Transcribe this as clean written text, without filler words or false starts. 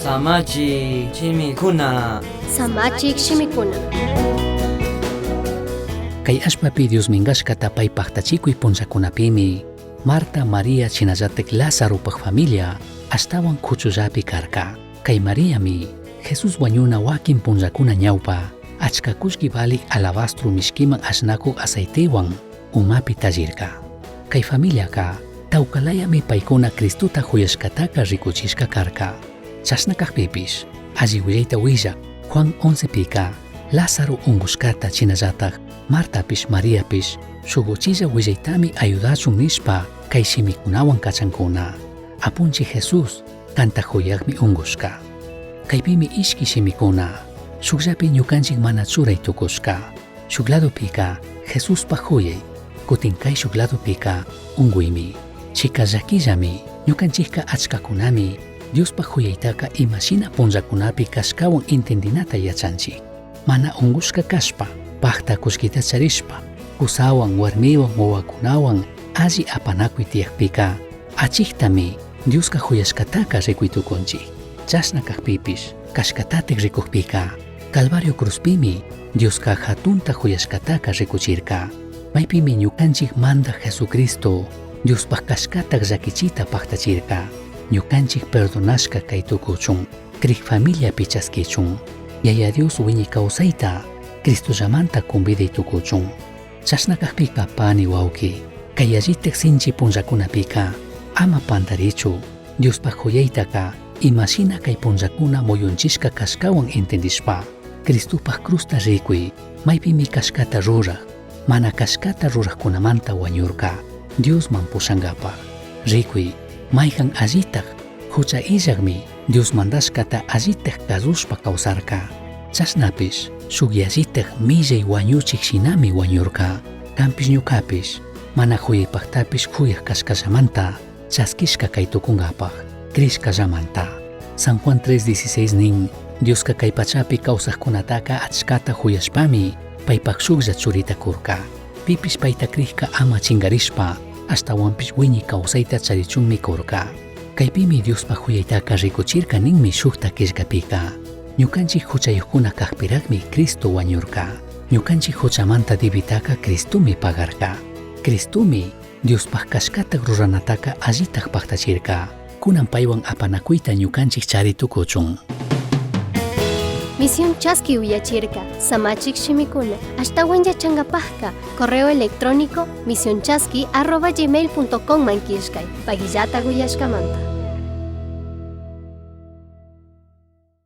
Samachi chimikuna. Samachik shimikuna. Kay ashpapi Dios mingashkata paypaq tachikuy punsakunapimi Marta, María chinallatik Lázarupaq familia ashtawan kuchullapi karka. Kay Mariami Jesús wañuna wakin punsakuna ñawpa achka kullki balik alabastro mishkiman ashnakuk aceitewan umapi tallirka. Kay familiaka tawkalayami paykuna Cristuta huyashkataka rikuchishka karka. Chashnakaqpipish alli willayta willak Juan 11pika Lázaro ungushkata chinallatak Martapish Mariapish shuguchilla willaytami ayudachun nishpa kay shimikunawan kachankuna. Apunchi Jesús kanta huyakmi ungushka. Kaypimi ishki shimikuna shukllapi ñukanchik mana churay tukushka. Shukladopika Jesuspa huyay kutin kay shukladopika unguymi. Chika llakillami ñukanchikka achkakunami Diospa huyaytaka imashina punllakunapi kashkawan intendinata yachanchik. Mana ungushka kashpa pakta kushkita charishpa kusawan warmiwan wawakunawan alli apanakuy tiyakpika achiktami Dioska huyashkataka rikuytukunchik. Chashnakaqpipish kashkatatik rikukpika Calvario cruzpimi Dioska hatunta huyashkataka rikuchirka. Maypimi ñukanchik manda Jesucristo Diospaq kashkatak llakichita paktachirka. Ñukanchik perdonashka kay tukuchun kriq familia pichaskichun. Yaya Dios wiñi kawsayta Cristollamanta conviday tukuchun. Chashnakaqpika pani wawki kay allitik sinchi punllakunapika ama pantarichu Diospaq huyaytaka imashina kay punllakuna muyunchishka kashkawan entendishpa Cristupaq cruzta rikuy maypimi kashkata ruraq mana kashkata ruraqkunamanta wañurka Diosman pushankapaq. Rikuy mayqan allitaq hucha illaqmi Dios mandashkata allitaq karushpa kawsarka. Chasnapish shuk yallitaq millay wañuchik shinami wañurka. Kanpish ñukapish mana huyaypaqtapish huyaq kashkallamanta chaskishka kay tukunkapaq krishkallamanta. San Juan 3:16 nin Dioska kay pachapi kawsaqkunataka achkata huyashpami paypaq shuklla churita kurka. Pipish payta krishka ama chingarishpa ashtawanpish wiñi kawsayta charichunmi kurka. Kaypimi Diospaq huyaytaka rikuchirka ninmi shukta killkapika. Ñukanchik huchayuqkuna kaqpiraqmi Cristo wañurka. Ñukanchik huchamanta debitaka Cristumi pagarka. Cristumi Diospaq kashkata ruranataka allitaq paktachirka. Kunan paywan apanakuyta ñukanchik charitukuchun. Misión Chasqui Uyachirka, Samachik Shimikuna, ashtawan yachangapajka, correo electrónico misionchasqui@gmail.com mankishkay, pagillata guyashkamanta.